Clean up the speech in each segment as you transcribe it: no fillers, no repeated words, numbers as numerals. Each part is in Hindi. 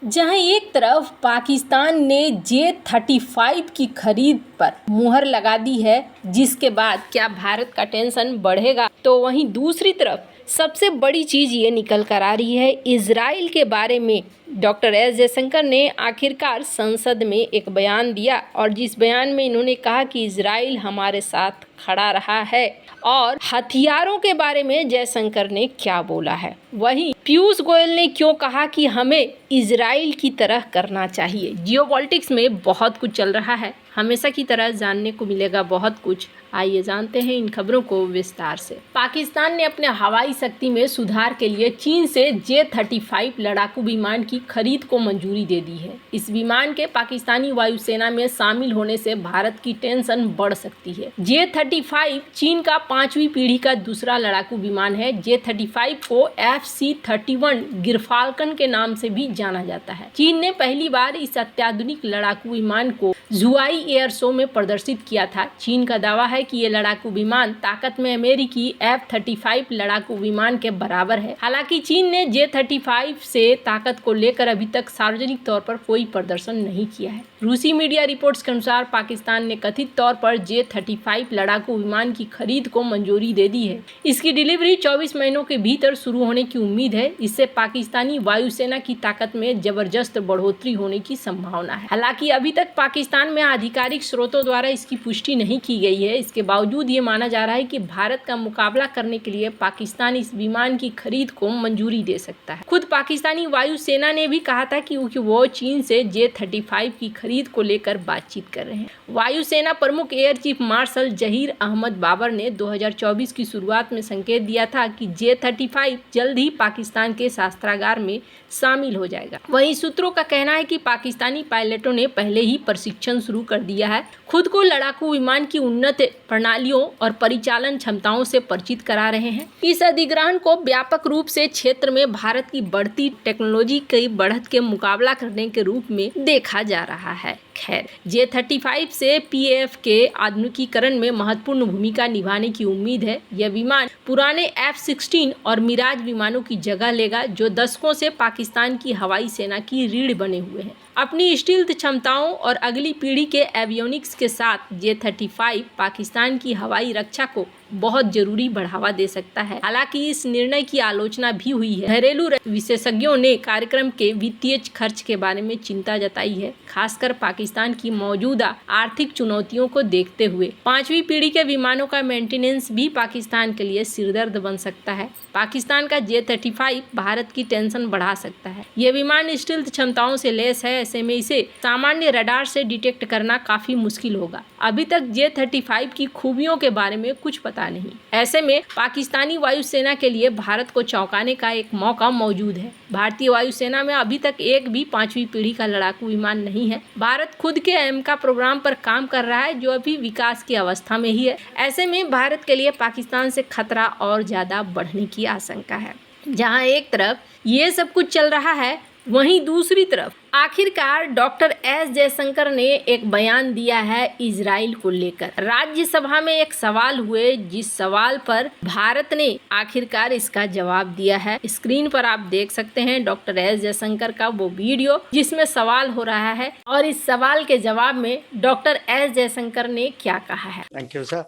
जहां एक तरफ पाकिस्तान ने J-35 की खरीद पर मुहर लगा दी है, जिसके बाद क्या भारत का टेंशन बढ़ेगा, तो वहीं दूसरी तरफ सबसे बड़ी चीज़ ये निकल कर आ रही है इजराइल के बारे में। डॉक्टर एस जयशंकर ने आखिरकार संसद में एक बयान दिया और जिस बयान में इन्होंने कहा कि इजराइल हमारे साथ खड़ा रहा है। और हथियारों के बारे में जयशंकर ने क्या बोला है, वहीं पीयूष गोयल ने क्यों कहा कि हमें इजराइल की तरह करना चाहिए। जियोपॉलिटिक्स में बहुत कुछ चल रहा है, हमेशा की तरह जानने को मिलेगा बहुत कुछ। आइए जानते हैं इन खबरों को विस्तार से। पाकिस्तान ने अपने हवाई शक्ति में सुधार के लिए चीन से J-35 लड़ाकू विमान की खरीद को मंजूरी दे दी है। इस विमान के पाकिस्तानी वायुसेना में शामिल होने से भारत की टेंशन बढ़ सकती है। J-35 चीन का 5वीं पीढ़ी का दूसरा लड़ाकू विमान है। J-35 को FC-31 गिरफाल्कन के नाम से भी जाना जाता है। चीन ने पहली बार इस अत्याधुनिक लड़ाकू विमान को जुआई एयर शो में प्रदर्शित किया था। चीन का दावा है कि ये लड़ाकू विमान ताकत में अमेरिकी F-35 लड़ाकू विमान के बराबर है। हालांकि चीन ने J-35 से ताकत को लेकर अभी तक सार्वजनिक तौर पर कोई प्रदर्शन नहीं किया है। रूसी मीडिया रिपोर्ट्स के अनुसार पाकिस्तान ने कथित तौर पर J-35 लड़ाकू विमान की खरीद को मंजूरी दे दी है। इसकी डिलीवरी 24 महीनों के भीतर शुरू होने की उम्मीद है। इससे पाकिस्तानी वायुसेना की ताकत में जबरदस्त बढ़ोतरी होने की संभावना है। हालांकि अभी तक पाकिस्तान में आधिकारिक स्रोतों द्वारा इसकी पुष्टि नहीं की गई है। इसके बावजूद ये माना जा रहा है कि भारत का मुकाबला करने के लिए पाकिस्तान इस विमान की खरीद को मंजूरी दे सकता है। खुद पाकिस्तानी वायुसेना ने भी कहा था कि वो चीन से J-35 की खरीद को लेकर बातचीत कर रहे हैं। वायुसेना प्रमुख air chief marshal Zaheer Ahmed Babar ने 2024 की शुरुआत में संकेत दिया था कि J-35 जल्द ही पाकिस्तान के शस्त्रागार में शामिल हो जाएगा। वहीं सूत्रों का कहना है कि पाकिस्तानी पायलटों ने पहले ही प्रशिक्षण शुरू कर दिया है, खुद को लड़ाकू विमान की उन्नत प्रणालियों और परिचालन क्षमताओं से परिचित करा रहे हैं। इस अधिग्रहण को व्यापक रूप से क्षेत्र में भारत की बढ़ती टेक्नोलॉजी की बढ़त के मुकाबला करने के रूप में देखा जा रहा है। खैर, J-35 से PAF के आधुनिकीकरण में महत्वपूर्ण भूमिका निभाने की उम्मीद है। यह विमान पुराने F-16 और मिराज विमानों की जगह लेगा, जो दशकों से पाकिस्तान की हवाई सेना की रीढ़ बने हुए हैं। अपनी स्टील्थ क्षमताओं और अगली पीढ़ी के एवियोनिक्स के साथ J-35 पाकिस्तान की हवाई रक्षा को बहुत जरूरी बढ़ावा दे सकता है। हालांकि इस निर्णय की आलोचना भी हुई है। घरेलू विशेषज्ञों ने कार्यक्रम के वित्तीय खर्च के बारे में चिंता जताई है, खासकर पाकिस्तान की मौजूदा आर्थिक चुनौतियों को देखते हुए। 5वीं पीढ़ी के विमानों का मेंटेनेंस भी पाकिस्तान के लिए सिरदर्द बन सकता है। पाकिस्तान का J-35 भारत की टेंशन बढ़ा सकता है। यह विमान स्टील्थ क्षमताओं से लैस है, ऐसे में इसे सामान्य रडार से डिटेक्ट करना काफी मुश्किल होगा। अभी तक J-35 की खूबियों के बारे में कुछ पता नहीं। ऐसे में पाकिस्तानी वायुसेना के लिए भारत को चौंकाने का एक मौका मौजूद है। भारतीय वायुसेना में अभी तक एक भी 5वीं पीढ़ी का लड़ाकू विमान नहीं है। भारत खुद के AMCA प्रोग्राम पर काम कर रहा है, जो अभी विकास की अवस्था में ही है। ऐसे में भारत के लिए पाकिस्तान से खतरा और ज्यादा बढ़ने की आशंका है। जहां एक तरफ ये सब कुछ चल रहा है, वहीं दूसरी तरफ आखिरकार डॉक्टर एस जयशंकर ने एक बयान दिया है इजराइल को लेकर। राज्यसभा में एक सवाल हुए, जिस सवाल पर भारत ने आखिरकार इसका जवाब दिया है। स्क्रीन पर आप देख सकते हैं डॉक्टर एस जयशंकर का वो वीडियो जिसमें सवाल हो रहा है, और इस सवाल के जवाब में डॉक्टर एस जयशंकर ने क्या कहा है। Thank you sir.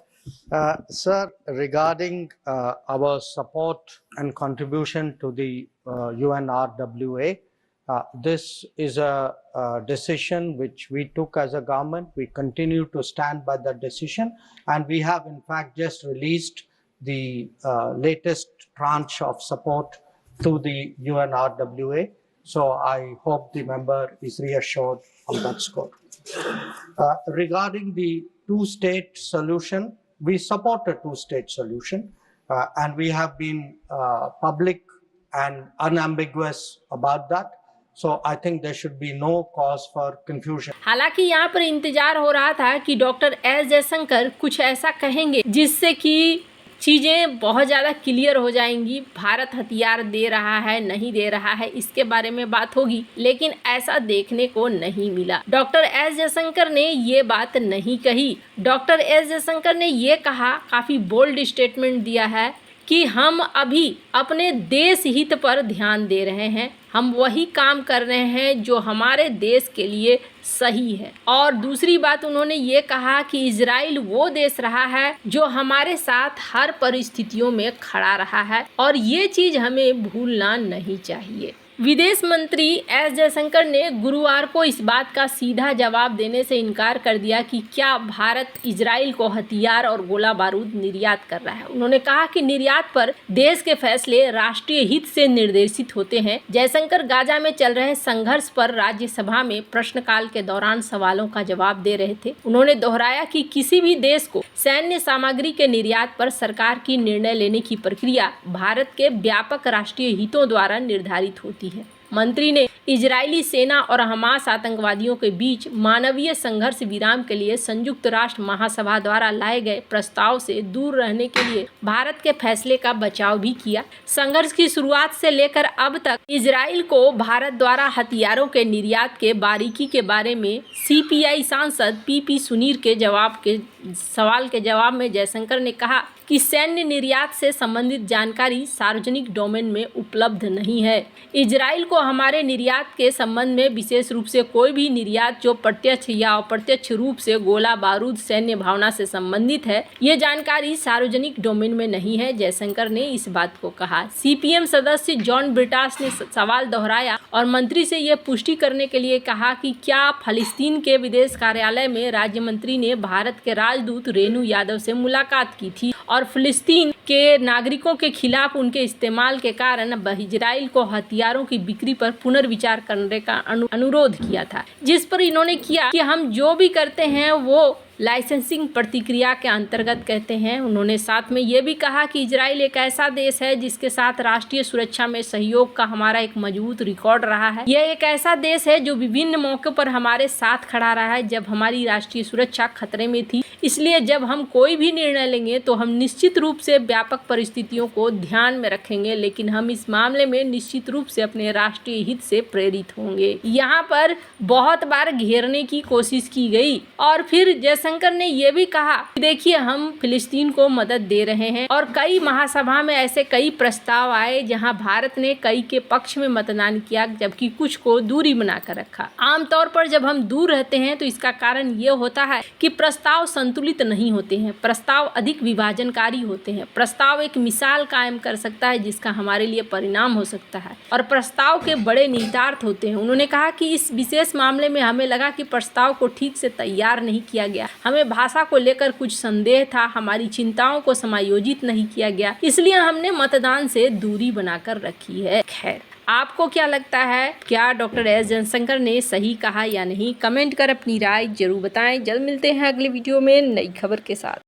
Sir, regarding our support and contribution to the UNRWA, this is a decision which we took as a government. We continue to stand by the decision, and we have in fact just released the latest tranche of support to the UNRWA. So I hope the member is reassured on that score. Regarding the two-state solution, we support a two-state solution, and we have been public and unambiguous about that. So I think there should be no cause for confusion. हालांकि यहाँ पर इंतजार हो रहा था कि डॉक्टर एस जयशंकर कुछ ऐसा कहेंगे जिससे कि चीज़ें बहुत ज़्यादा क्लियर हो जाएंगी। भारत हथियार दे रहा है, नहीं दे रहा है, इसके बारे में बात होगी, लेकिन ऐसा देखने को नहीं मिला। डॉक्टर एस जयशंकर ने ये बात नहीं कही। डॉक्टर एस जयशंकर ने ये कहा, काफ़ी बोल्ड स्टेटमेंट दिया है कि हम अभी अपने देश हित पर ध्यान दे रहे हैं, हम वही काम कर रहे हैं जो हमारे देश के लिए सही है। और दूसरी बात उन्होंने ये कहा कि इजराइल वो देश रहा है जो हमारे साथ हर परिस्थितियों में खड़ा रहा है और ये चीज़ हमें भूलना नहीं चाहिए। विदेश मंत्री एस जयशंकर ने गुरुवार को इस बात का सीधा जवाब देने से इनकार कर दिया कि क्या भारत इजराइल को हथियार और गोला बारूद निर्यात कर रहा है। उन्होंने कहा कि निर्यात पर देश के फैसले राष्ट्रीय हित से निर्देशित होते हैं। जयशंकर गाजा में चल रहे संघर्ष पर राज्यसभा में प्रश्नकाल के दौरान सवालों का जवाब दे रहे थे। उन्होंने दोहराया कि किसी भी देश को सैन्य सामग्री के निर्यात पर सरकार की निर्णय लेने की प्रक्रिया भारत के व्यापक राष्ट्रीय हितों द्वारा निर्धारित होती है। मंत्री ने इजरायली सेना और हमास आतंकवादियों के बीच मानवीय संघर्ष विराम के लिए संयुक्त राष्ट्र महासभा द्वारा लाए गए प्रस्ताव से दूर रहने के लिए भारत के फैसले का बचाव भी किया। संघर्ष की शुरुआत से लेकर अब तक इजराइल को भारत द्वारा हथियारों के निर्यात के बारीकी के बारे में सीपीआई सांसद पीपी सुनीर के सवाल के जवाब में जयशंकर ने कहा कि सैन्य निर्यात से संबंधित जानकारी सार्वजनिक डोमेन में उपलब्ध नहीं है। इजराइल को हमारे निर्यात के संबंध में विशेष रूप से कोई भी निर्यात जो प्रत्यक्ष या अप्रत्यक्ष रूप से गोला बारूद सैन्य भावना से संबंधित है, ये जानकारी सार्वजनिक डोमेन में नहीं है। जयशंकर ने इस बात को कहा। सीपीएम सदस्य जॉन ब्रिटास ने सवाल दोहराया और मंत्री से यह पुष्टि करने के लिए कहा कि क्या फिलिस्तीन के विदेश कार्यालय में राज्य मंत्री ने भारत के राजदूत रेनू यादव से मुलाकात की थी और फिलिस्तीन के नागरिकों के खिलाफ उनके इस्तेमाल के कारण इजराइल को हथियारों की बिक्री पर पुनर्विचार करने का अनुरोध किया था, जिस पर इन्होंने किया कि हम जो भी करते हैं वो लाइसेंसिंग प्रक्रिया के अंतर्गत कहते हैं। उन्होंने साथ में ये भी कहा कि इजराइल एक ऐसा देश है जिसके साथ राष्ट्रीय सुरक्षा में सहयोग का हमारा एक मजबूत रिकॉर्ड रहा है। यह एक ऐसा देश है जो विभिन्न मौकों पर हमारे साथ खड़ा रहा है जब हमारी राष्ट्रीय सुरक्षा खतरे में थी। इसलिए जब हम कोई भी निर्णय लेंगे तो हम निश्चित रूप से व्यापक परिस्थितियों को ध्यान में रखेंगे, लेकिन हम इस मामले में निश्चित रूप से अपने राष्ट्रीय हित से प्रेरित होंगे। यहाँ पर बहुत बार घेरने की कोशिश की गई और फिर जयशंकर ने यह भी कहा कि देखिए हम फिलिस्तीन को मदद दे रहे हैं और कई महासभा में ऐसे कई प्रस्ताव आए जहां भारत ने कई के पक्ष में मतदान किया जबकि कुछ को दूरी बनाकर रखा। आमतौर पर जब हम दूर रहते हैं तो इसका कारण ये होता है कि प्रस्ताव संतुलित नहीं होते हैं, प्रस्ताव अधिक विभाजनकारी होते हैं। प्रस्ताव एक मिसाल कायम कर सकता है जिसका हमारे लिए परिणाम हो सकता है और प्रस्ताव के बड़े निहितार्थ होते हैं। उन्होंने कहा कि इस विशेष मामले में हमें लगा कि प्रस्ताव को ठीक से तैयार नहीं किया गया, हमें भाषा को लेकर कुछ संदेह था, हमारी चिंताओं को समायोजित नहीं किया गया, इसलिए हमने मतदान से दूरी बनाकर रखी है। खैर, आपको क्या लगता है, क्या डॉक्टर एस जयशंकर ने सही कहा या नहीं? कमेंट कर अपनी राय जरूर बताएं। जल्द मिलते हैं अगली वीडियो में नई खबर के साथ।